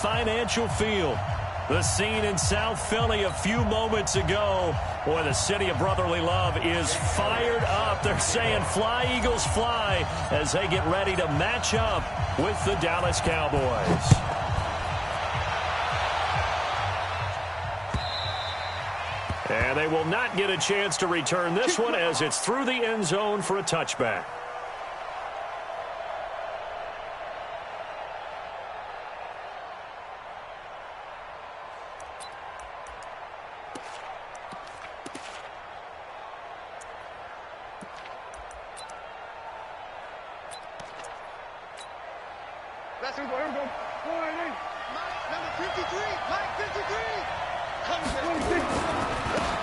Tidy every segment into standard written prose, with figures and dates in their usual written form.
Financial Field. The scene in South Philly a few moments ago. Boy, the city of brotherly love is fired up. They're saying, "Fly, Eagles, fly," as they get ready to match up with the Dallas Cowboys. And they will not get a chance to return this one as it's through the end zone for a touchback.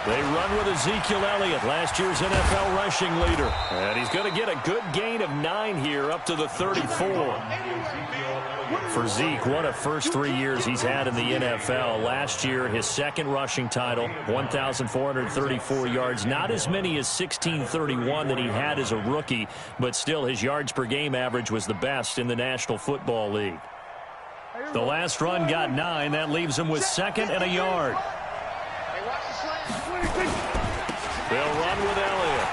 They run with Ezekiel Elliott, last year's NFL rushing leader. And he's going to get a good gain of 9 here up to the 34. For Zeke, what a first 3 years he's had in the NFL. Last year, his second rushing title, 1,434 yards. Not as many as 1,631 that he had as a rookie, but still his yards per game average was the best in the National Football League. The last run got 9. That leaves him with 2nd and a yard. They'll run with Elliott.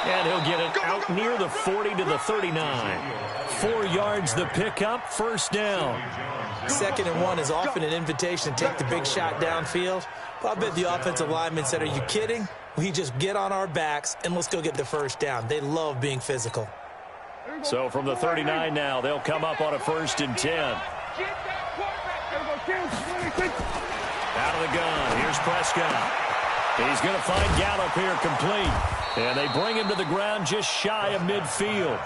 And he'll get it out near the 40 to the 39. 4 yards the pickup, first down. 2nd and 1 is often an invitation to take the big shot downfield. Well, I bet the offensive lineman said, "Are you kidding? We just get on our backs and let's go get the first down." They love being physical. So from the 39 now, they'll come up on a 1st and 10. Out of the gun, here's Prescott. He's going to find Gallup here complete. And they bring him to the ground just shy of midfield.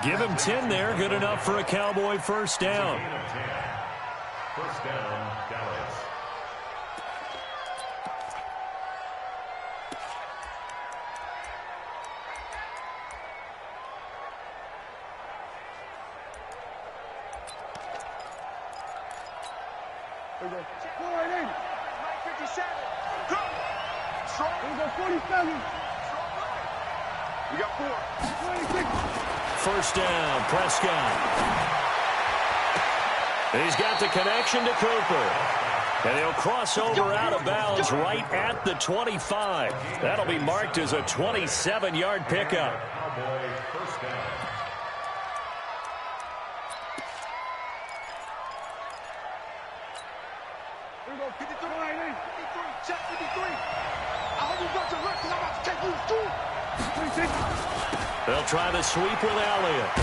Give him 10 there, good enough for a Cowboy first down. First down, Dallas. There we go. 57. Go. Strong. There we go. 47. We got 4. 26. First down, Prescott. He's got the connection to Cooper. And he'll cross over out of bounds right at the 25. That'll be marked as a 27-yard pickup. First down. Here we go. 53. 53. Check 53. I hope you got your rest because I'm about to take you to 26. They'll try the sweep with Elliott.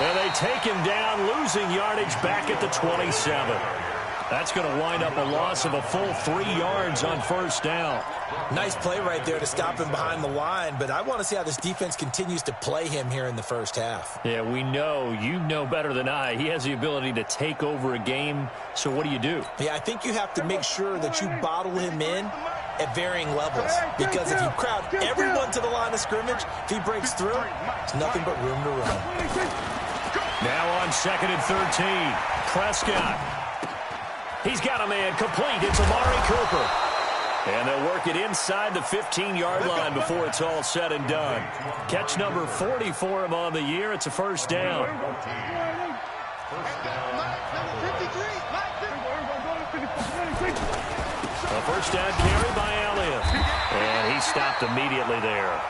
And they take him down, losing yardage back at the 27. That's going to wind up a loss of a full 3 yards on first down. Nice play right there to stop him behind the line, but I want to see how this defense continues to play him here in the first half. Yeah, we know. You know better than I. He has the ability to take over a game, so what do you do? Yeah, I think you have to make sure that you bottle him in at varying levels, because if you crowd everyone to the line of scrimmage, if he breaks through, there's nothing but room to run. Now on 2nd and 13, Prescott. He's got a man complete. It's Amari Cooper. And they'll work it inside the 15-yard line before it's all said and done. Catch number 40 for him on the year. It's a first down. A first down carry by Elliott. And he stopped immediately there.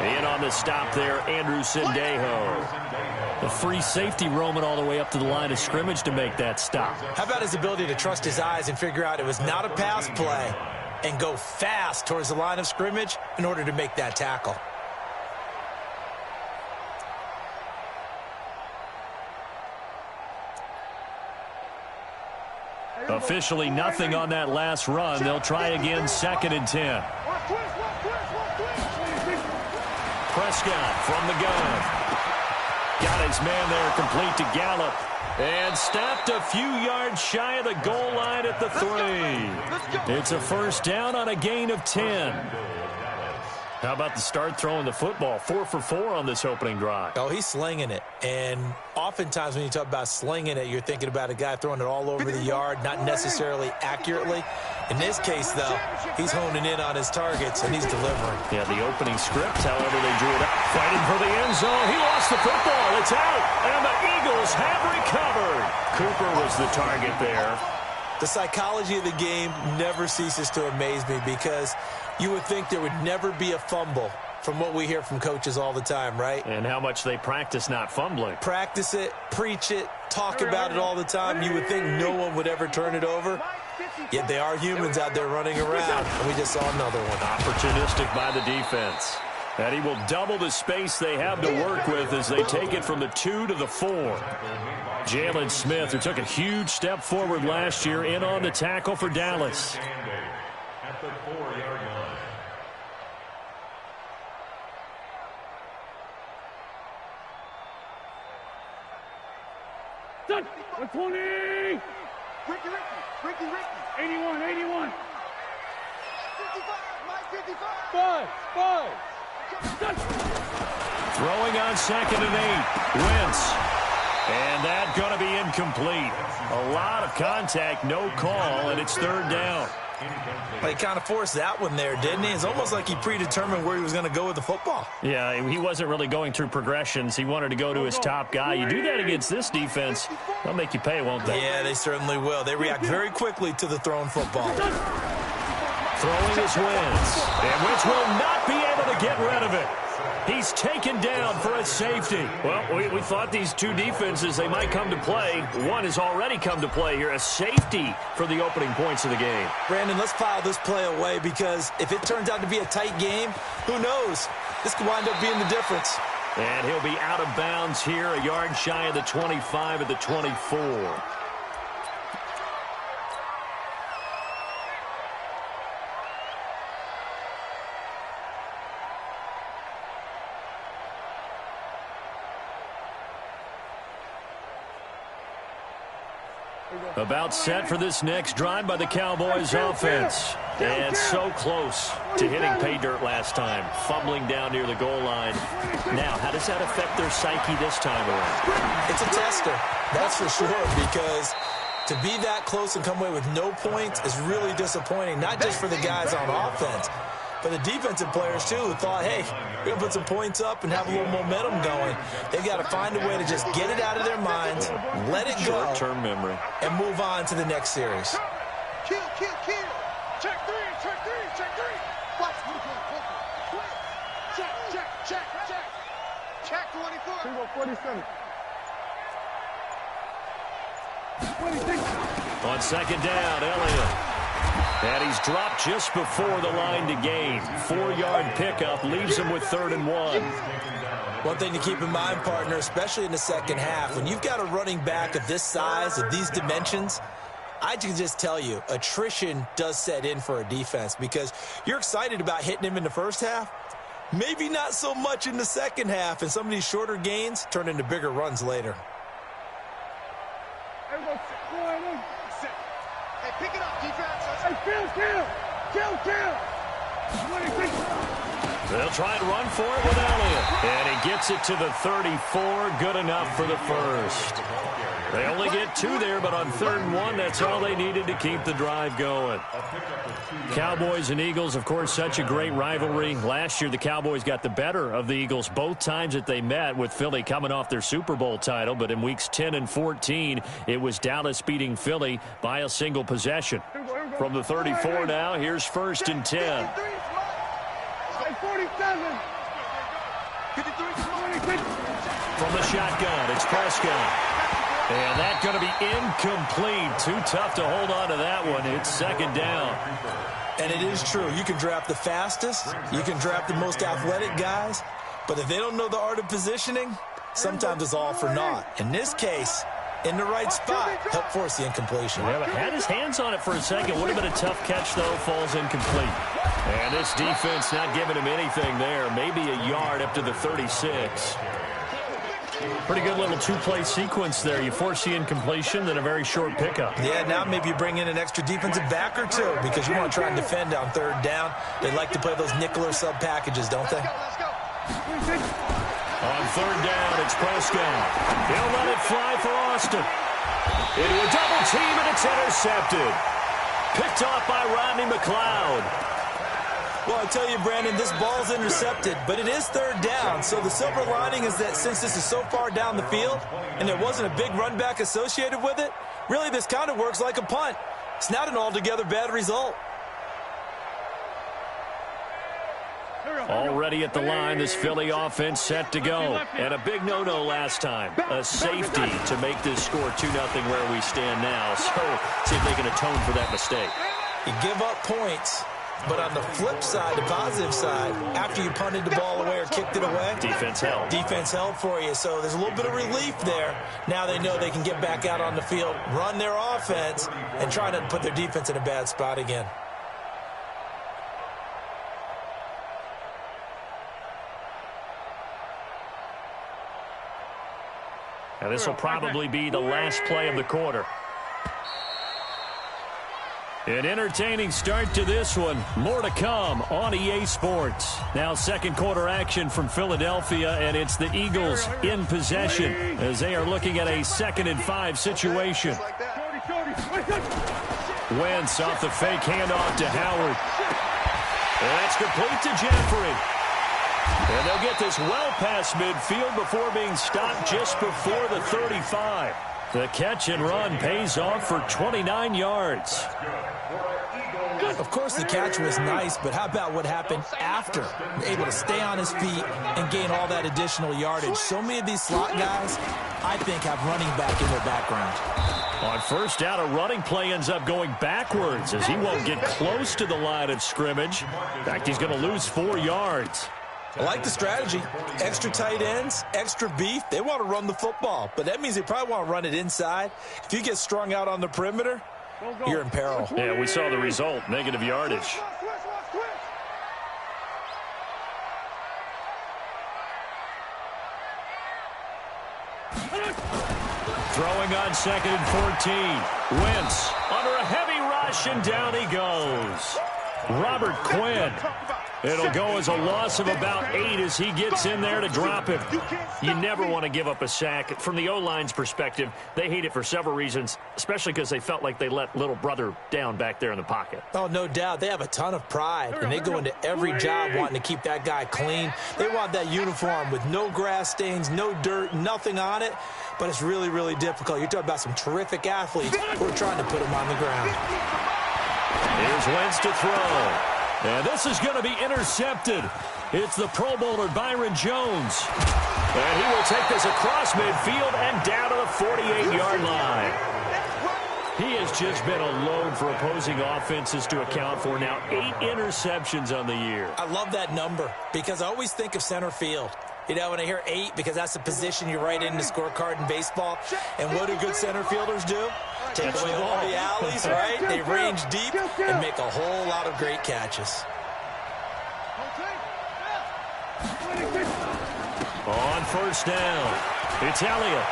In on the stop there, Andrew Sendejo. The free safety roaming all the way up to the line of scrimmage to make that stop. How about his ability to trust his eyes and figure out it was not a pass play and go fast towards the line of scrimmage in order to make that tackle? Officially nothing on that last run. They'll try again, 2nd and 10. Prescott from the gun. Got his man there complete to Gallup. And stopped a few yards shy of the goal line at the 3. It's a first down on a gain of 10. How about the start throwing the football? 4 for 4 on this opening drive. Oh, he's slinging it. And oftentimes when you talk about slinging it, you're thinking about a guy throwing it all over the yard, not necessarily accurately. In this case, though, he's honing in on his targets, and he's delivering. Yeah, the opening script, however, they drew it up. Fighting for the end zone. He lost the football. It's out, and the Eagles have recovered. Cooper was the target there. The psychology of the game never ceases to amaze me because you would think there would never be a fumble from what we hear from coaches all the time, right? And how much they practice not fumbling. Practice it, preach it, talk about it all the time. You would think no one would ever turn it over. Yet they are humans out there running around, and we just saw another one. Opportunistic by the defense. And he will double the space they have to work with as they take it from the 2 to the 4. Jalen Smith, who took a huge step forward last year, in on the tackle for Dallas. At the 4-yard line. 120! Ricky! 81! 55! Mike 55! 5! Throwing on 2nd and 8. Wentz. And that's going to be incomplete. A lot of contact, no call, and it's 3rd down. He kind of forced that one there, didn't he? It's almost like he predetermined where he was going to go with the football. Yeah, he wasn't really going through progressions. He wanted to go to his top guy. You do that against this defense, they'll make you pay, won't they? Yeah, they certainly will. They react very quickly to the thrown football. Throwing is Wentz. And Wentz will not be able to get rid of it. He's taken down for a safety. Well, we thought these two defenses, they might come to play. One has already come to play here. A safety for the opening points of the game. Brandon, let's file this play away because if it turns out to be a tight game, who knows? This could wind up being the difference. And he'll be out of bounds here, a yard shy of the 25 at the 24. About set for this next drive by the Cowboys offense. And so close to hitting pay dirt last time. Fumbling down near the goal line. Now, how does that affect their psyche this time around? It's a tester, that's for sure, because to be that close and come away with no points is really disappointing, not just for the guys on offense, but the defensive players, too, who thought, hey, we're going to put some points up and have a little momentum going. They've got to find a way to just get it out of their minds, let it go, short-term memory, and move on to the next series. Kill. Check three. Watch. Check. Check 24. 47. 26. On second down, Elliott. And he's dropped just before the line to gain. 4-yard pickup leaves him with 3rd and 1. One thing to keep in mind, partner, especially in the second half, when you've got a running back of this size, of these dimensions, I can just tell you, attrition does set in for a defense because you're excited about hitting him in the first half, maybe not so much in the second half, and some of these shorter gains turn into bigger runs later. Hey, pick it up, defense. Kill. 26. They'll try and run for it with Elliott. And he gets it to the 34. Good enough for the first. They only get 2 there, but on 3rd and 1, that's all they needed to keep the drive going. Cowboys and Eagles, of course, such a great rivalry. Last year, the Cowboys got the better of the Eagles both times that they met, with Philly coming off their Super Bowl title. But in weeks 10 and 14, it was Dallas beating Philly by a single possession. From the 34 now, here's 1st and 10. 47. 53. From the shotgun, it's Prescott. And that's going to be incomplete. Too tough to hold on to that one. It's 2nd down. And it is true. You can draft the fastest. You can draft the most athletic guys. But if they don't know the art of positioning, sometimes it's all for naught. In this case, in the right spot, help force the incompletion. Yeah, but had his hands on it for a second. Would have been a tough catch, though. Falls incomplete. And this defense not giving him anything there. Maybe a yard up to the 36. Pretty good little two-play sequence there. You force the incompletion, then a very short pickup. Yeah, now maybe you bring in an extra defensive back or two because you want to try and defend on third down. They like to play those nickel or sub packages, don't they? On third down, it's Prescott. He'll let it fly for Austin. Into a double team, and it's intercepted. Picked off by Rodney McLeod. Well, I tell you, Brandon, this ball's intercepted, but it is third down. So the silver lining is that since this is so far down the field and there wasn't a big run back associated with it, really this kind of works like a punt. It's not an altogether bad result. Already at the line, this Philly offense set to go. And a big no-no last time. A safety to make this score 2-0 where we stand now. So see if they can atone for that mistake. You give up points, but on the flip side, the positive side, after you punted the ball away or kicked it away, defense held. Defense held for you. So there's a little bit of relief there. Now they know they can get back out on the field, run their offense, and try not to put their defense in a bad spot again. Now this will probably be the last play of the quarter. An entertaining start to this one. More to come on EA Sports. Now second quarter action from Philadelphia, and it's the Eagles in possession as they are looking at a 2nd and 5 situation. Wentz off the fake handoff to Howard. That's complete to Jeffrey. And they'll get this well past midfield before being stopped just before the 35. The catch and run pays off for 29 yards. Of course, the catch was nice, but how about what happened after? Able to stay on his feet and gain all that additional yardage. So many of these slot guys, I think, have running back in their background. On first down, a running play ends up going backwards as he won't get close to the line of scrimmage. In fact, he's going to lose 4 yards. I like the strategy. Extra tight ends, extra beef. They want to run the football, but that means they probably want to run it inside. If you get strung out on the perimeter, you're in peril. Yeah, we saw the result, negative yardage. Throwing on 2nd and 14. Wentz under a heavy rush, and down he goes. Robert Quinn. It'll go as a loss of about 8 as he gets in there to drop him. You never want to give up a sack. From the O-line's perspective, they hate it for several reasons, especially because they felt like they let little brother down back there in the pocket. Oh, no doubt. They have a ton of pride, and they go into every job wanting to keep that guy clean. They want that uniform with no grass stains, no dirt, nothing on it, but it's really, really difficult. You're talking about some terrific athletes who are trying to put him on the ground. Here's Wentz to throw. And this is going to be intercepted. It's the Pro Bowler Byron Jones. And he will take this across midfield and down to the 48-yard line. He has just been a load for opposing offenses to account for. Now 8 interceptions on the year. I love that number because I always think of center field. You know, when I hear 8, because that's the position you write in the scorecard in baseball. And what do good center fielders do? Take away all the alleys, right? They range deep and make a whole lot of great catches. On first down, it's Elliott.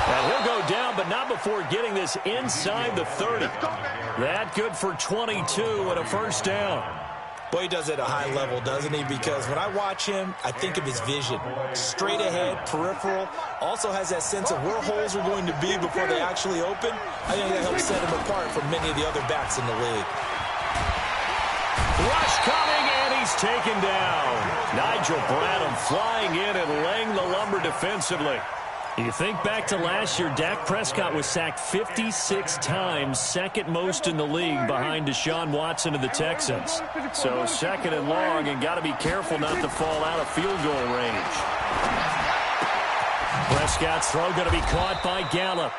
And he'll go down, but not before getting this inside the 30. That good for 22 and a first down. Boy, he does it at a high level, doesn't he? Because when I watch him, I think of his vision. Straight ahead, peripheral. Also has that sense of where holes are going to be before they actually open. I think that helps set him apart from many of the other backs in the league. Rush coming, and he's taken down. Nigel Bradham flying in and laying the lumber defensively. You think back to last year, Dak Prescott was sacked 56 times, second most in the league behind Deshaun Watson of the Texans. So second and long, and got to be careful not to fall out of field goal range. Prescott's throw going to be caught by Gallup.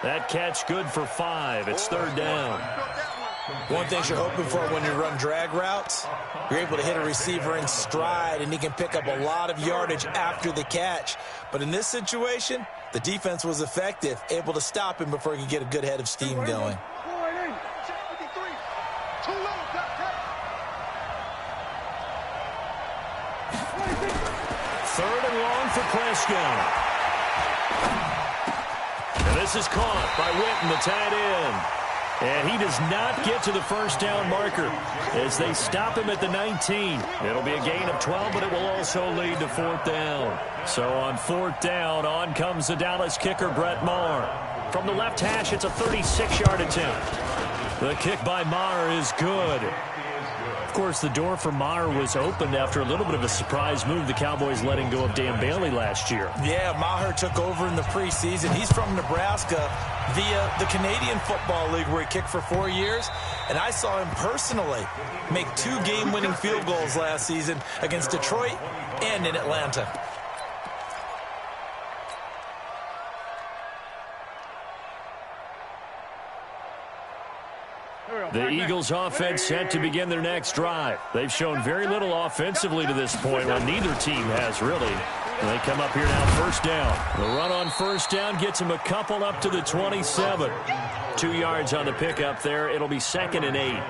That catch good for 5. It's third down. One thing you're hoping for when you run drag routes, you're able to hit a receiver in stride, and he can pick up a lot of yardage after the catch. But in this situation, the defense was effective, able to stop him before he could get a good head of steam going. Third and long for Prescott. And this is caught by Witten, the tight end. And he does not get to the first down marker as they stop him at the 19. It'll be a gain of 12, but it will also lead to 4th down. So on 4th down, on comes the Dallas kicker, Brett Maher. From the left hash, it's a 36-yard attempt. The kick by Maher is good. Of course, the door for Maher was opened after a little bit of a surprise move, the Cowboys letting go of Dan Bailey last year. Yeah, Maher took over in the preseason. He's from Nebraska via the Canadian Football League, where he kicked for 4 years. And I saw him personally make 2 game-winning field goals last season against Detroit and in Atlanta. The Eagles offense set to begin their next drive. They've shown very little offensively to this point when neither team has really. They come up here now, first down. The run on first down gets them a couple up to the 27. 2 yards on the pickup there. It'll be 2nd and 8.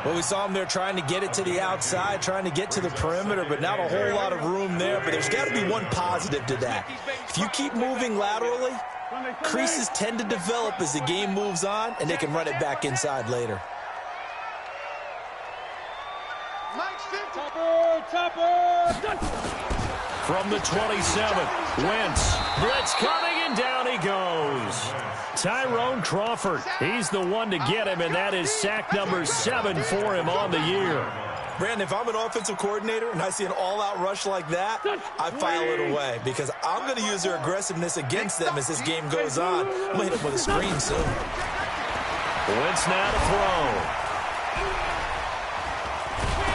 Well, we saw him there trying to get it to the outside, trying to get to the perimeter, but not a whole lot of room there. But there's got to be one positive to that. If you keep moving laterally, creases tend to develop as the game moves on, and they can run it back inside later. From the 27, Wentz. Blitz coming, and down he goes. Tyrone Crawford. He's the one to get him, and that is sack number 7 for him on the year. Brandon, if I'm an offensive coordinator and I see an all-out rush like that, I file it away because I'm going to use their aggressiveness against them as this game goes on. I'm going to hit them with a screen soon. Wentz now to throw.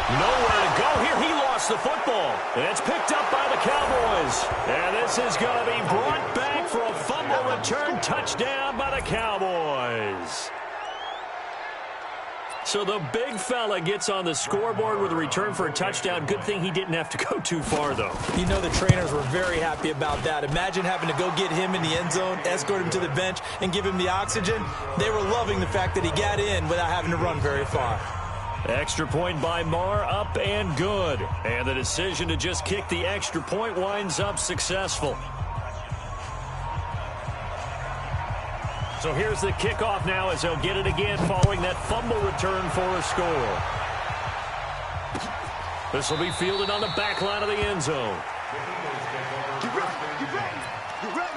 Nowhere to go here. He lost the football. And it's picked up by the Cowboys. And this is going to be brought back for a fumble return touchdown by the Cowboys. So the big fella gets on the scoreboard with a return for a touchdown. Good thing he didn't have to go too far, though. You know the trainers were very happy about that. Imagine having to go get him in the end zone, escort him to the bench, and give him the oxygen. They were loving the fact that he got in without having to run very far. Extra point by Maher, up and good. And the decision to just kick the extra point winds up successful. So here's the kickoff now as they'll get it again following that fumble return for a score. This will be fielded on the back line of the end zone. Get ready, get ready, get ready.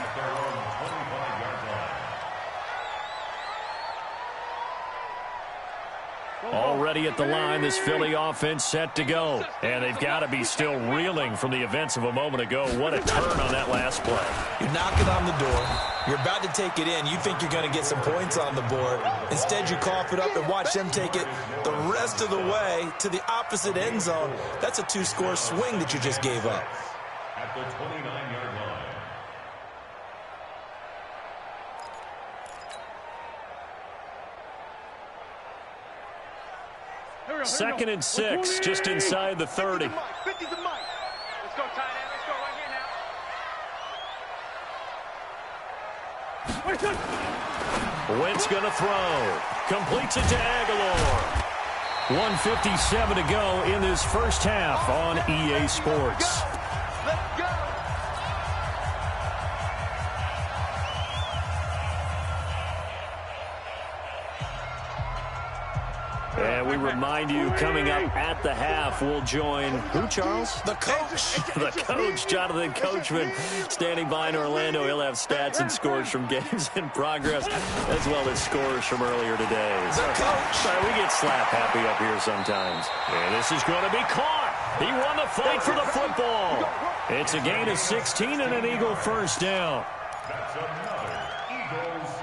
Already at the line, this Philly offense set to go. And they've got to be still reeling from the events of a moment ago. What a turn on that last play. You're knocking on the door. You're about to take it in. You think you're going to get some points on the board. Instead, you cough it up and watch them take it the rest of the way to the opposite end zone. That's a 2-score swing that you just gave up. At the 29-yard line. 2nd and 6, just inside the 30. 50 to Mike. Let's go, tight end. Let's go right here now. Wentz going to throw. Completes it to Aguilar. 1:57 to go in this first half on EA Sports. Let's go. And we remind you, coming up at the half, we'll join who, Charles? The coach. The coach, Jonathan Coachman, standing by in Orlando. He'll have stats and scores from games in progress, as well as scores from earlier today. The coach. Sorry, we get slap happy up here sometimes. And this is going to be caught. He won the fight for the football. It's a gain of 16 and an Eagle first down. That's another Eagles.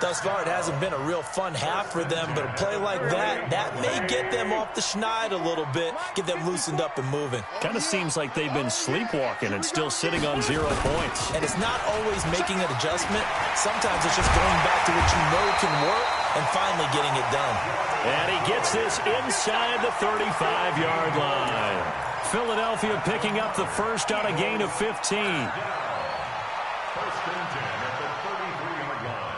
Thus far, it hasn't been a real fun half for them, but a play like that may get them off the schneid a little bit, get them loosened up and moving. Kind of seems like they've been sleepwalking and still sitting on 0 points. And it's not always making an adjustment. Sometimes it's just going back to what you know can work and finally getting it done. And he gets this inside the 35-yard line. Philadelphia picking up the first on a gain of 15. First and 10 at the 33-yard line.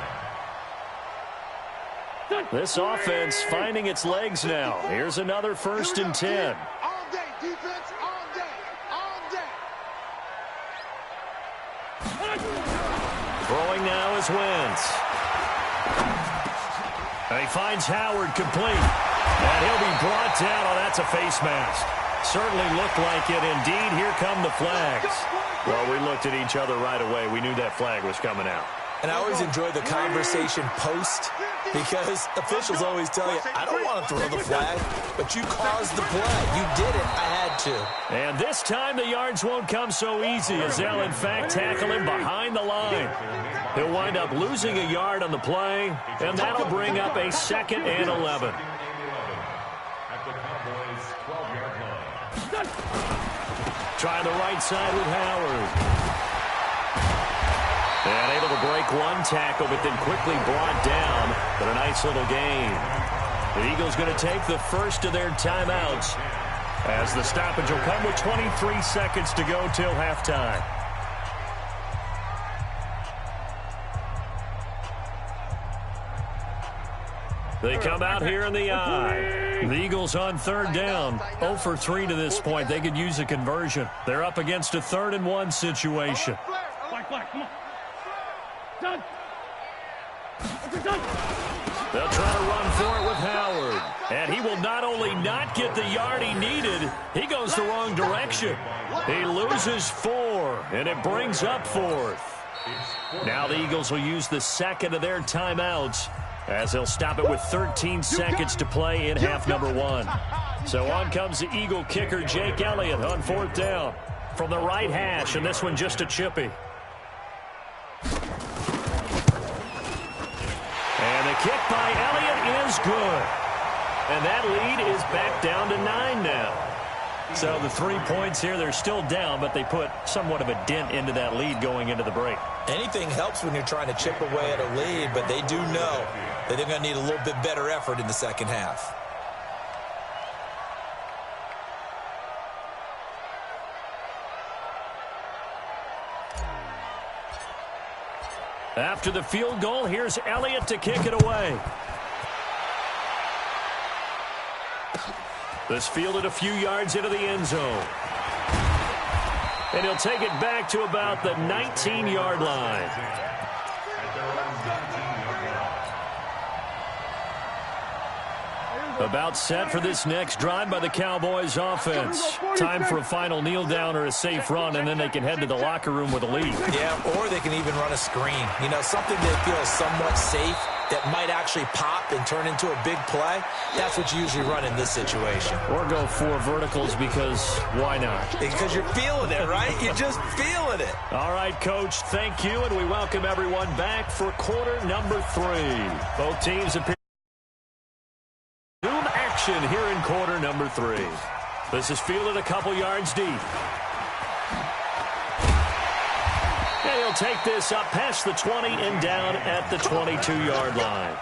This offense finding its legs now. Here's another 1st and 10. All day, defense, all day, all day. is Wentz. And he finds Howard complete. And he'll be brought down. Oh, that's a face mask. Certainly looked like it. Indeed, here come the flags. Well, we looked at each other right away. We knew that flag was coming out. And I always enjoy the conversation post because officials always tell you, I don't want to throw the flag, but you caused the play. You did it. I had to. And this time the yards won't come so easy as they'll, in fact, tackle him behind the line. He'll wind up losing a yard on the play, and that'll bring up a 2nd and 11. At the Cowboys' 12-yard line. Try the right side with Howard. And able to break one tackle, but then quickly brought down. But a nice little gain. The Eagles going to take the first of their timeouts as the stoppage will come with 23 seconds to go till halftime. They come out here in the eye. The Eagles on 3rd down. 0 for 3 to this point. They could use a conversion. They're up against a 3rd and 1 situation. Come on. Done. They'll try to run for it with Howard. And he will not only not get the yard he needed, he goes the wrong direction. He loses 4, and it brings up 4th. Now the Eagles will use the 2nd of their timeouts as they'll stop it with 13 seconds to play in half number 1. So on comes the Eagle kicker, Jake Elliott, on 4th down from the right hash, and this one just a chippy. And the kick by Elliott is good. And that lead is back down to 9 now. So the 3 points here, they're still down, but they put somewhat of a dent into that lead going into the break. Anything helps when you're trying to chip away at a lead, but they do know that they're going to need a little bit better effort in the second half. After the field goal, here's Elliott to kick it away. This fielded a few yards into the end zone. And he'll take it back to about the 19-yard line. About set for this next drive by the Cowboys offense. Time for a final kneel down or a safe run, and then they can head to the locker room with a lead. Yeah, or they can even run a screen. You know, something that feels somewhat safe that might actually pop and turn into a big play. That's what you usually run in this situation. Or go 4 verticals because why not? Because you're feeling it, right? You're just feeling it. All right, Coach, thank you, and we welcome everyone back for quarter number 3. Both teams appear action here in quarter number 3. This is fielded a couple yards deep. And he'll take this up past the 20 and down at the 22-yard line.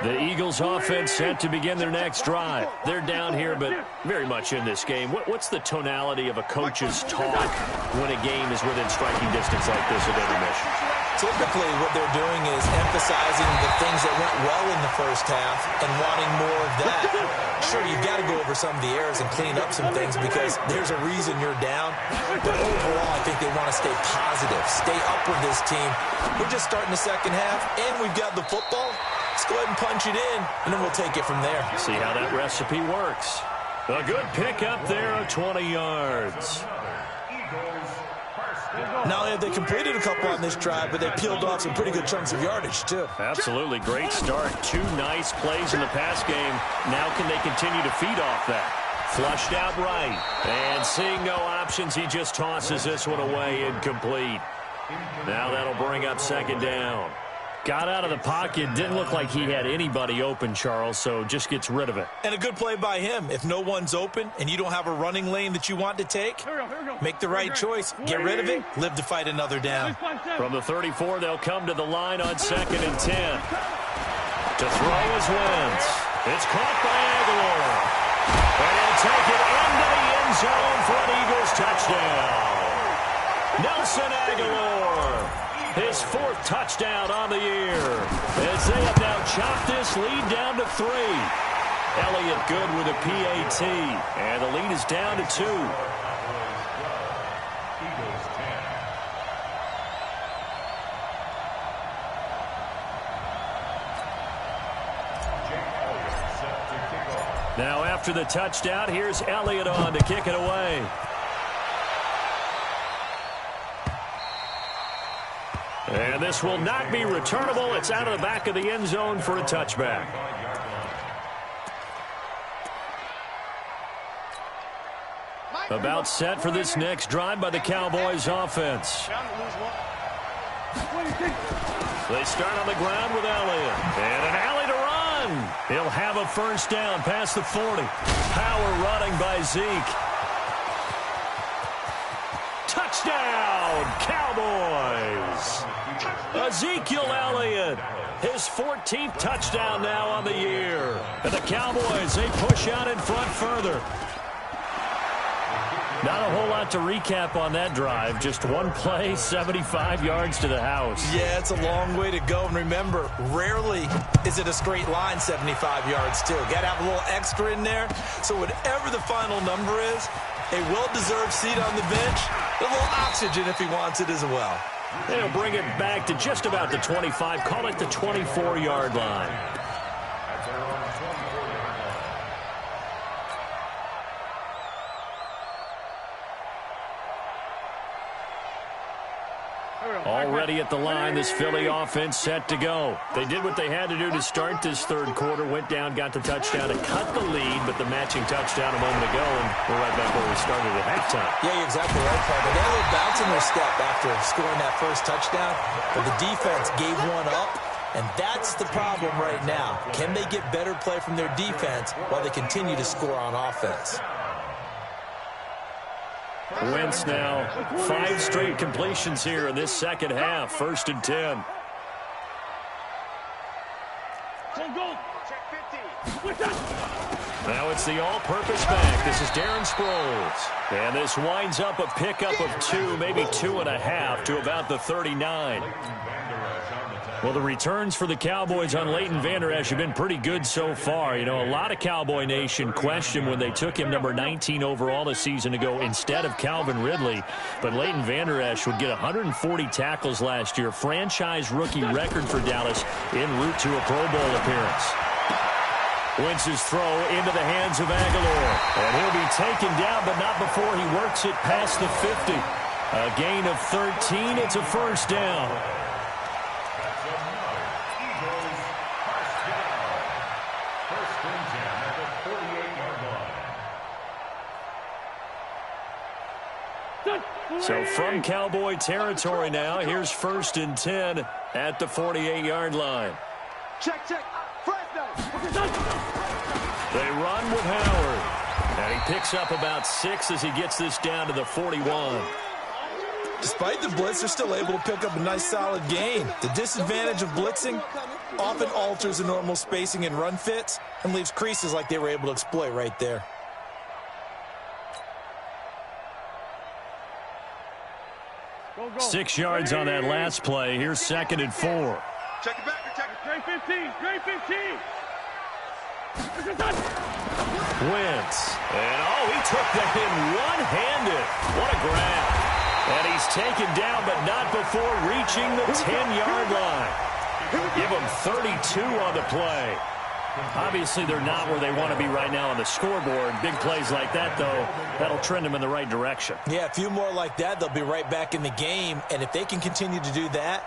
The Eagles offense set to begin their next drive. They're down here, but very much in this game. What's the tonality of a coach's talk when a game is within striking distance like this at intermission? Typically, what they're doing is emphasizing the things that went well in the first half and wanting more of that. Sure, you've got to go over some of the errors and clean up some things because there's a reason you're down. But overall, I think they want to stay positive, stay up with this team. We're just starting the second half, and we've got the football. Let's go ahead and punch it in, and then we'll take it from there. See how that recipe works. A good pick up there of 20 yards. Not only have they completed a couple on this drive, but they peeled off some pretty good chunks of yardage, too. Absolutely. Great start. 2 nice plays in the pass game. Now can they continue to feed off that? Flushed out right. And seeing no options, he just tosses this one away incomplete. Now that'll bring up 2nd down. Got out of the pocket. Didn't look like he had anybody open, Charles, so just gets rid of it. And a good play by him. If no one's open and you don't have a running lane that you want to take, make the right choice. Get rid of it. Live to fight another down. From the 34, they'll come to the line on 2nd and 10. To throw is Wentz. It's caught by Aguilar. And he'll take it into the end zone for an Eagles touchdown. Nelson Aguilar. His 4th touchdown on the year as they have now chopped this lead down to 3. Elliott good with a PAT. And the lead is down to 2. Now after the touchdown, here's Elliott on to kick it away. And this will not be returnable. It's out of the back of the end zone for a touchback. About set for this next drive by the Cowboys offense. They start on the ground with Elliott. And an alley to run. He'll have a first down past the 40. Power running by Zeke. Touchdown, Cowboys. Ezekiel Elliott, his 14th touchdown now on the year. And the Cowboys, they push out in front further. Not a whole lot to recap on that drive. Just one play, 75 yards to the house. Yeah, it's a long way to go. And remember, rarely is it a straight line 75 yards, too. Got to have a little extra in there. So whatever the final number is, a well-deserved seat on the bench, a little oxygen if he wants it as well. They'll bring it back to just about the 25. Call it the 24-yard line. Already at the line, this Philly offense set to go. They did what they had to do to start this third quarter, went down, got the touchdown to cut the lead, but the matching touchdown a moment ago, and we're right back where we started at halftime. Yeah, you're exactly right, Parker. They had a little bounce in their step after scoring that first touchdown, but the defense gave one up, and that's the problem right now. Can they get better play from their defense while they continue to score on offense? Wentz now 5 straight completions here in this second half. 1st and 10. Now it's the all-purpose back. This is Darren Sproles. And this winds up a pickup of 2, maybe 2.5 to about the 39. Well, the returns for the Cowboys on Leighton Vander Esch have been pretty good so far. You know, a lot of Cowboy Nation questioned when they took him number 19 overall a season ago instead of Calvin Ridley. But Leighton Vander Esch would get 140 tackles last year, franchise rookie record for Dallas en route to a Pro Bowl appearance. Wentz's throw into the hands of Aguilar. And he'll be taken down, but not before he works it past the 50. A gain of 13. It's a first down. So from Cowboy territory now, here's 1st and 10 at the 48-yard line. Check. They run with Howard. And he picks up about 6 as he gets this down to the 41. Despite the blitz, they're still able to pick up a nice solid gain. The disadvantage of blitzing often alters the normal spacing and run fits and leaves creases like they were able to exploit right there. Go. 6 yards on that last play. Here's 2nd and 4. Check it back. Straight 15. Wentz. And, he took that in one-handed. What a grab. And he's taken down, but not before reaching the 10-yard line. Give him 32 on the play. Obviously, they're not where they want to be right now on the scoreboard. Big plays like that, though, that'll trend them in the right direction. Yeah, a few more like that, they'll be right back in the game. And if they can continue to do that,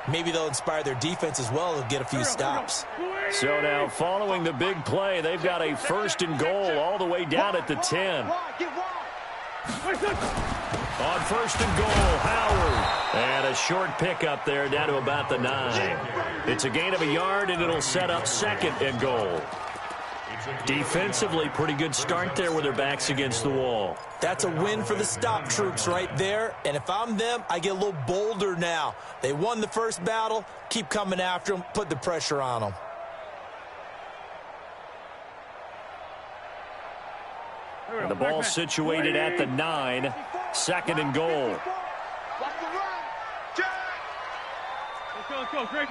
maybe they'll inspire their defense as well and get a few stops. So now, following the big play, they've got a 1st and goal all the way down at the 10. On 1st and goal, Howard. And a short pickup there down to about the 9. It's a gain of a yard, and it'll set up 2nd and goal. Defensively, pretty good start there with their backs against the wall. That's a win for the stop troops right there. And if I'm them, I get a little bolder now. They won the first battle. Keep coming after them. Put the pressure on them. And the ball situated at the 9. 2nd and goal. Let's go. Great.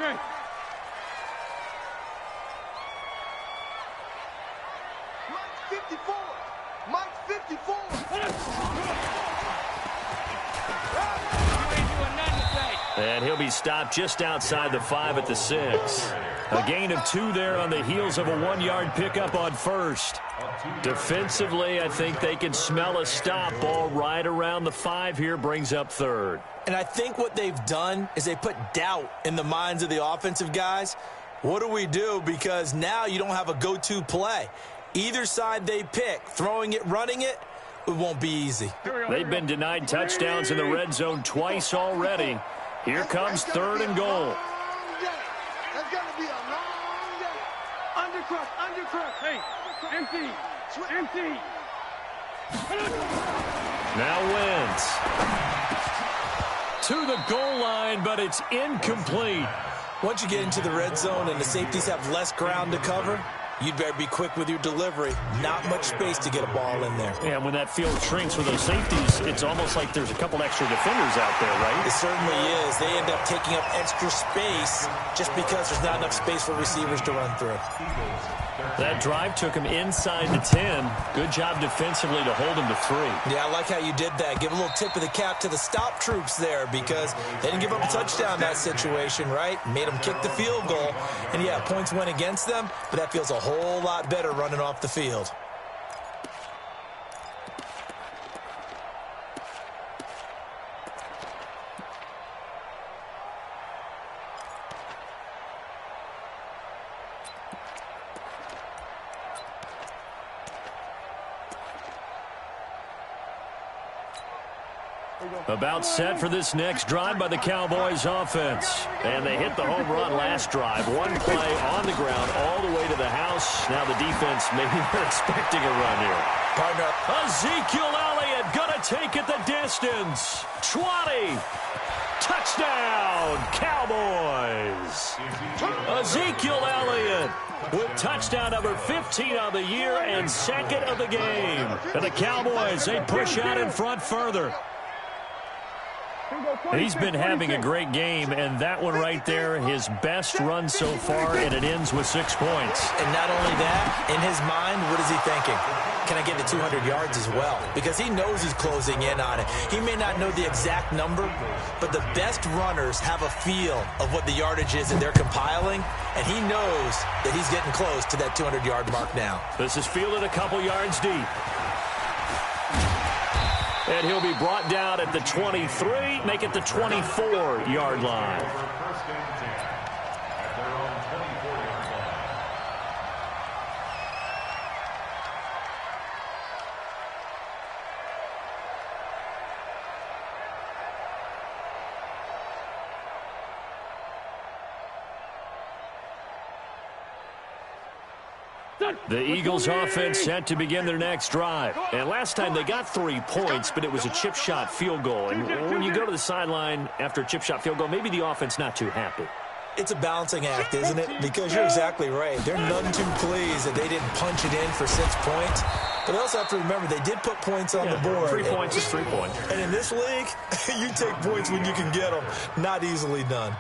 54. Mike 54. And he'll be stopped just outside the 5 at the 6. A gain of 2 there on the heels of a 1-yard pickup on first. Defensively, I think they can smell a stop. Ball right around the 5 here brings up 3rd. And I think what they've done is they put doubt in the minds of the offensive guys. What do we do? Because now you don't have a go-to play. Either side they pick, throwing it, running it, it won't be easy. They've been denied touchdowns in the red zone twice already. Here comes 3rd and goal. That's going to be a long day. Undercrush. Hey, empty. Now Wentz. To the goal line, but it's incomplete. Once you get into the red zone and the safeties have less ground to cover, you'd better be quick with your delivery. Not much space to get a ball in there. Yeah, when that field shrinks with those safeties, it's almost like there's a couple extra defenders out there, right? It certainly is. They end up taking up extra space just because there's not enough space for receivers to run through. That drive took him inside the 10. Good job defensively to hold him to 3. Yeah, I like how you did that. Give a little tip of the cap to the stop troops there because they didn't give up a touchdown in that situation, right? Made them kick the field goal. And, yeah, points went against them, but that feels a whole lot better running off the field. About set for this next drive by the Cowboys offense. And they hit the home run last drive. One play on the ground all the way to the house. Now the defense, maybe they're expecting a run here. Partner. Ezekiel Elliott gonna take it the distance. 20. Touchdown, Cowboys. Ezekiel Elliott with touchdown number 15 on the year and 2nd of the game. And the Cowboys, they push out in front further. He's been having a great game, and that one right there, his best run so far, and it ends with 6 points. And not only that, in his mind, what is he thinking? Can I get to 200 yards as well? Because he knows he's closing in on it. He may not know the exact number, but the best runners have a feel of what the yardage is that they're compiling, and he knows that he's getting close to that 200-yard mark now. This is fielded a couple yards deep. And he'll be brought down at the 23, make it the 24-yard line. The Eagles offense set to begin their next drive. And last time they got 3 points, but it was a chip shot field goal. And when you go to the sideline after a chip shot field goal, maybe the offense not too happy. It's a balancing act, isn't it? Because you're exactly right. They're none too pleased that they didn't punch it in for 6 points. But they also have to remember they did put points on the board. 3 points is 3 points. And in this league, you take points when you can get them. Not easily done.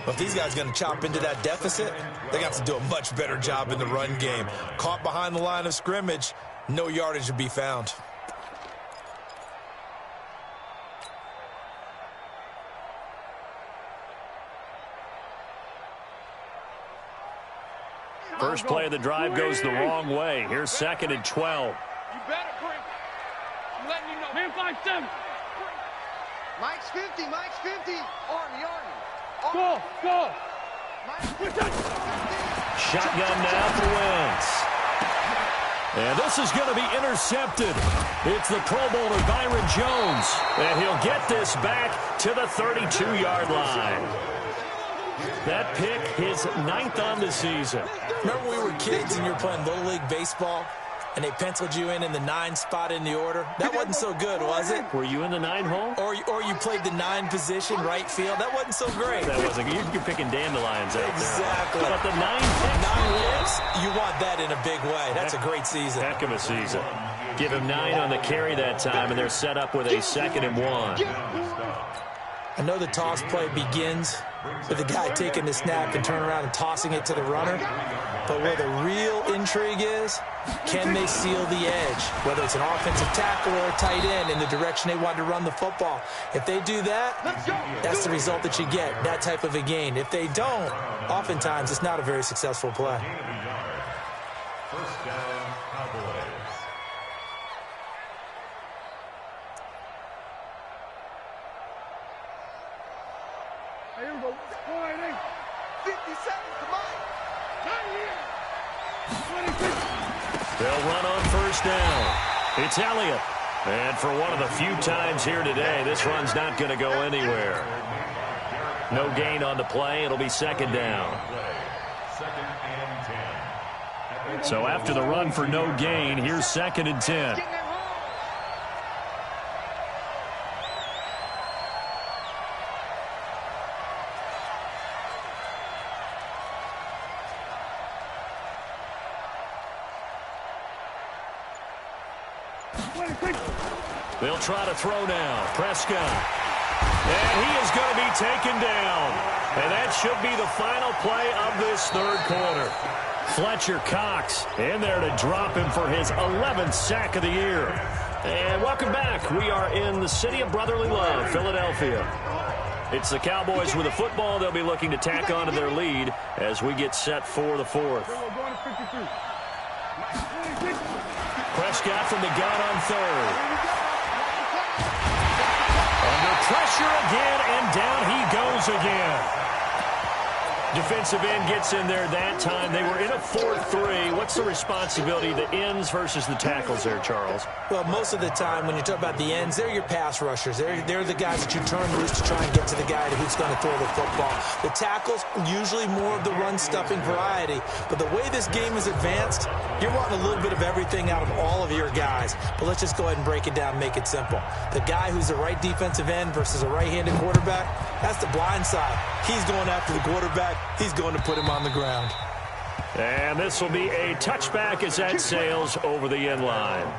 But if these guys are going to chop into that deficit, they got to do a much better job in the run game. Caught behind the line of scrimmage, no yardage to be found. First play of the drive goes the wrong way. Here's 2nd and 12. You better bring. I'm letting you know. Man, 5-7. Mike's 50. Army. Go. Shotgun now for Wentz. And this is going to be intercepted. It's the Pro Bowler Byron Jones. And he'll get this back to the 32-yard line. That pick, his 9th on the season. Remember we were kids and you were playing Little League Baseball and they penciled you in the 9 spot in the order? That wasn't so good, was it? Were you in the 9 hole? Or you played the 9 position, right field? That wasn't so great. That wasn't. You're picking dandelions out exactly. there. But the 9 picks. 9 hits. You want that in a big way. That's a great season. Heck of a season. Give him 9 on the carry that time, and they're set up with a 2nd and 1. I know the toss play begins with the guy taking the snap and turning around and tossing it to the runner. But where the real intrigue is, can they seal the edge? Whether it's an offensive tackle or a tight end in the direction they want to run the football. If they do that, that's the result that you get, that type of a gain. If they don't, oftentimes it's not a very successful play. First down, Cowboys. Here we go. 50 seconds, come on. Not here. 26. They'll run on first down. It's Elliott. And for one of the few times here today, this run's not going to go anywhere. No gain on the play. It'll be second down. Second and 10. So after the run for no gain, here's second and 10. They'll try to throw now. Prescott. And he is going to be taken down. And that should be the final play of this third quarter. Fletcher Cox in there to drop him for his 11th sack of the year. And welcome back. We are in the city of brotherly love, Philadelphia. It's the Cowboys with a football. They'll be looking to tack on to their lead as we get set for the fourth. Prescott from the gun on third. Under pressure again, and down he goes again. Defensive end gets in there that time. They were in a 4-3. What's the responsibility, the ends versus the tackles there, Charles? Well, most of the time when you talk about the ends, they're your pass rushers. They're the guys that you turn loose to try and get to the guy who's going to throw the football. The tackles, usually more of the run-stuffing variety. But the way this game is advanced, you're wanting a little bit of everything out of all of your guys. But let's just go ahead and break it down and make it simple. The guy who's the right defensive end versus a right-handed quarterback, that's the blind side. He's going after the quarterback. He's going to put him on the ground. And this will be a touchback as that sails over the end line.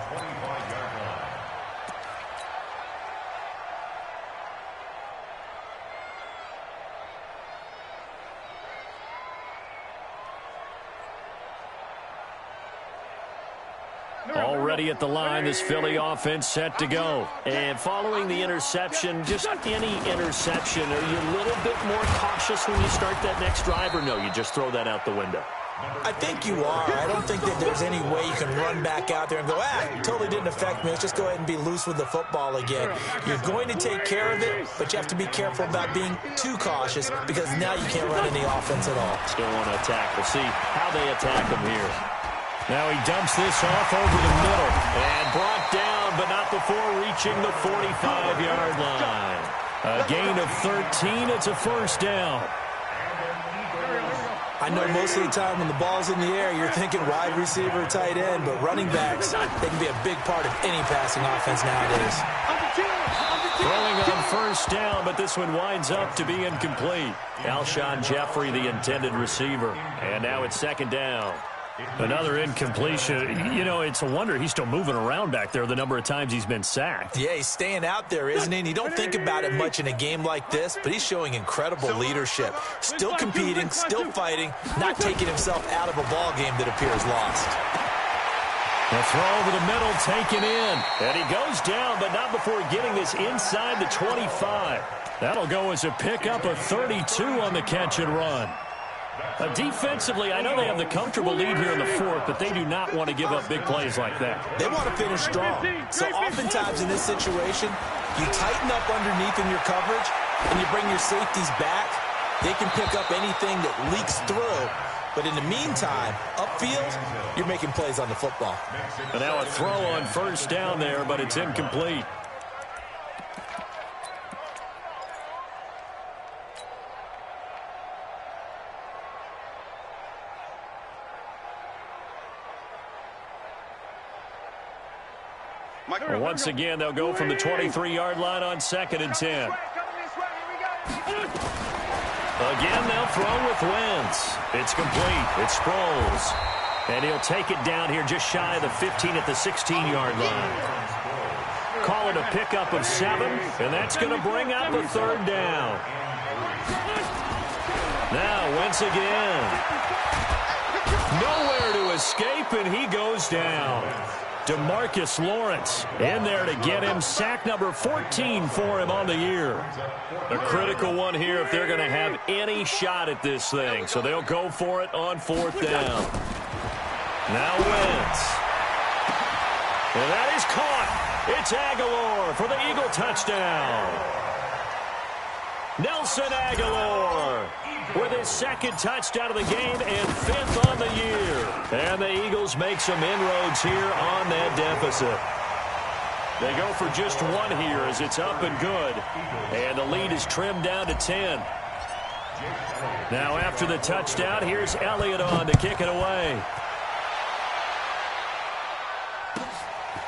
Already at the line, this Philly offense set to go. And following the interception, just any interception, are you a little bit more cautious when you start that next drive, or no, you just throw that out the window? I think you are. I don't think that there's any way you can run back out there and go, it totally didn't affect me. Let's just go ahead and be loose with the football again. You're going to take care of it, but you have to be careful about being too cautious because now you can't run any offense at all. Still want to attack. We'll see how they attack them here. Now he dumps this off over the middle and brought down, but not before reaching the 45-yard line. A gain of 13. It's a first down. I know most of the time when the ball's in the air, you're thinking wide receiver, tight end, but running backs, they can be a big part of any passing offense nowadays. Throwing on first down, but this one winds up to be incomplete. Alshon Jeffrey, the intended receiver. And now it's second down. Another incompletion. You know, it's a wonder he's still moving around back there the number of times he's been sacked. Yeah, he's staying out there, isn't he? And you don't think about it much in a game like this, but he's showing incredible leadership. Still competing, still fighting, not taking himself out of a ball game that appears lost. The throw over the middle taken in. And he goes down, but not before getting this inside the 25. That'll go as a pickup of 32 on the catch and run. Defensively, I know they have the comfortable lead here in the fourth, but they do not want to give up big plays like that. They want to finish strong. So oftentimes in this situation, you tighten up underneath in your coverage, and you bring your safeties back. They can pick up anything that leaks through. But in the meantime, upfield, you're making plays on the football. And now a throw on first down there, but it's incomplete. Well, once again, they'll go from the 23-yard line on second and 10. Again, they'll throw with Wentz. It's complete. It's Sproles. And he'll take it down here just shy of the 15 at the 16-yard line. call it a pickup of 7, and that's going to bring up a third down. Now, Wentz again. Nowhere to escape, and he goes down. DeMarcus Lawrence in there to get him. Sack number 14 for him on the year. A critical one here if they're going to have any shot at this thing. So they'll go for it on 4th down. Now Wentz. And that is caught. It's Aguilar for the Eagle touchdown. Nelson Aguilar with his 2nd touchdown of the game and 5th on the year. And the Eagles make some inroads here on that deficit. They go for just 1 here as it's up and good. And the lead is trimmed down to 10. Now after the touchdown, here's Elliott on to kick it away.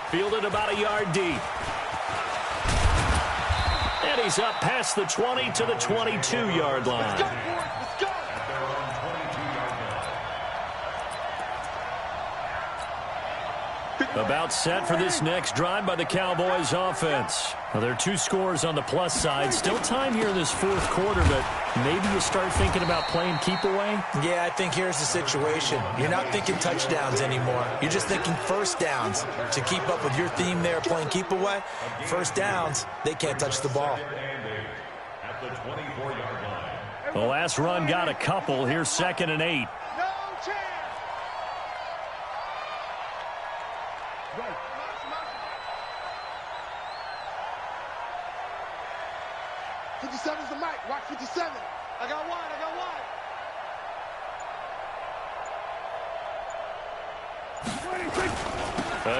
Fielded about a yard deep. And he's up past the 20 to the 22-yard line. About set for this next drive by the Cowboys offense. Now, there are 2 scores on the plus side. Still time here in this 4th quarter, but maybe you start thinking about playing keep away? Yeah, I think here's the situation. You're not thinking touchdowns anymore. You're just thinking first downs. To keep up with your theme there, playing keep away, first downs, they can't touch the ball. At the 24-yard line. The last run got a couple. Here's 2nd and 8. 57's the mic. Watch 57. I got wide.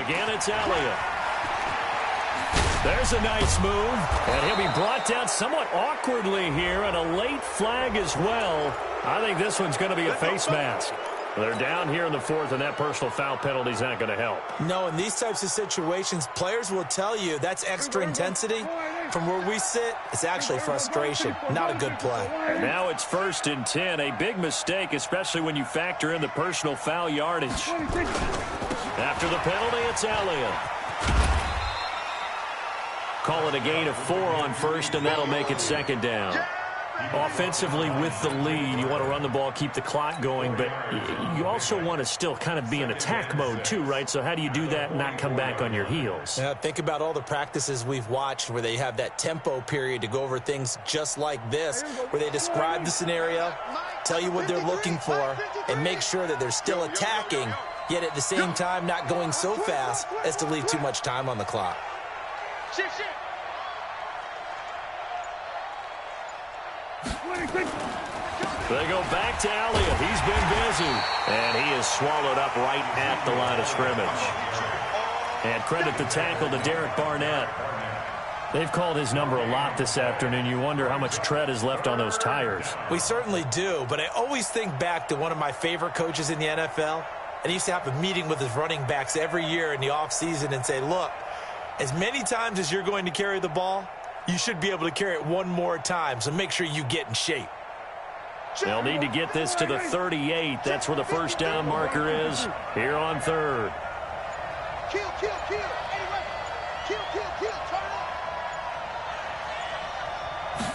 Again, it's Elliott. There's a nice move. And he'll be brought down somewhat awkwardly here, and a late flag as well. I think this one's going to be a face mask. They're down here in the 4th, and that personal foul penalty is not going to help. No, in these types of situations, players will tell you that's extra intensity. From where we sit, it's actually frustration, not a good play. And now it's 1st and 10, a big mistake, especially when you factor in the personal foul yardage. After the penalty, it's Elliott. Call it a gain of 4 on 1st, and that'll make it 2nd down. Offensively with the lead, you want to run the ball, keep the clock going, but you also want to still kind of be in attack mode too, right? So how do you do that and not come back on your heels? Yeah, think about all the practices we've watched where they have that tempo period to go over things just like this, where they describe the scenario, tell you what they're looking for, and make sure that they're still attacking, yet at the same time not going so fast as to leave too much time on the clock. They go back to Elliott. He's been busy. And he is swallowed up right at the line of scrimmage. And credit the tackle to Derek Barnett. They've called his number a lot this afternoon. You wonder how much tread is left on those tires. We certainly do, but I always think back to one of my favorite coaches in the NFL. And he used to have a meeting with his running backs every year in the offseason and say, look, as many times as you're going to carry the ball, you should be able to carry it 1 more time, so make sure you get in shape. They'll need to get this to the 38. That's where the 1st down marker is here on 3rd. Kill. Anyway, kill.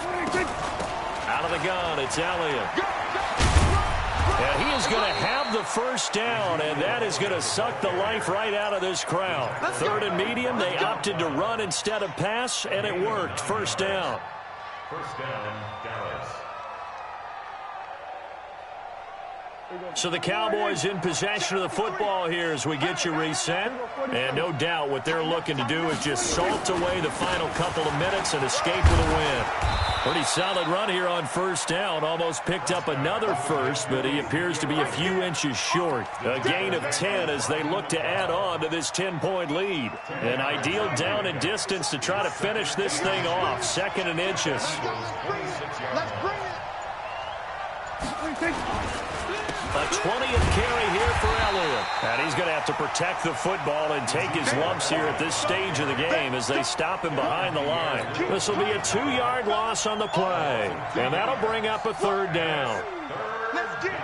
Turn up. Out of the gun, it's Elliott. And he is going to have the 1st down, and that is going to suck the life right out of this crowd. 3rd and medium, they opted to run instead of pass, and it worked. 1st down. 1st down, Dallas. So the Cowboys in possession of the football here as we get you reset. And no doubt what they're looking to do is just salt away the final couple of minutes and escape with a win. Pretty solid run here on 1st down. Almost picked up another first, but he appears to be a few inches short. A gain of 10 as they look to add on to this 10-point lead. An ideal down and distance to try to finish this thing off. 2nd and inches. Let's bring it. A 20th carry here for Elliott. And he's going to have to protect the football and take his lumps here at this stage of the game as they stop him behind the line. This will be a 2-yard loss on the play. And that'll bring up a 3rd down. Let's get it.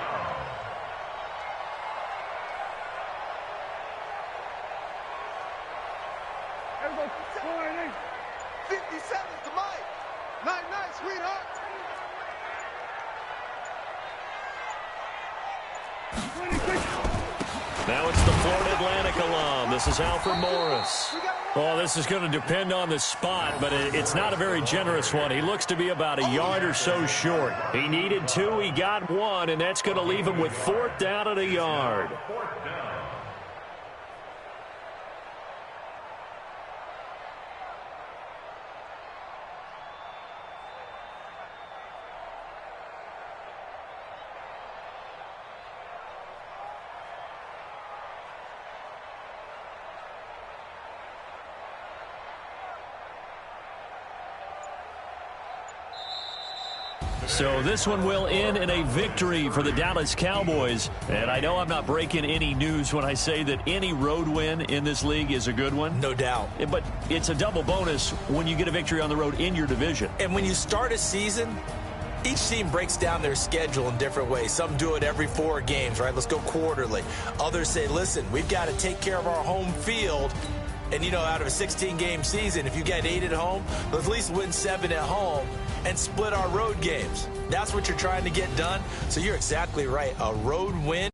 50 seconds to Mike. Night, sweetheart. Now it's the Florida Atlantic alum. This is Alfred Morris. Well, this is going to depend on the spot, but it's not a very generous one. He looks to be about a yard or so short. He needed 2. He got 1, and that's going to leave him with 4th down at a yard. So this one will end in a victory for the Dallas Cowboys. And I know I'm not breaking any news when I say that any road win in this league is a good one. No doubt. But it's a double bonus when you get a victory on the road in your division. And when you start a season, each team breaks down their schedule in different ways. Some do it every 4 games, right? Let's go quarterly. Others say, listen, we've got to take care of our home field. And, you know, out of a 16-game season, if you get 8 at home, let's at least win 7 at home and split our road games. That's what you're trying to get done. So you're exactly right. A road win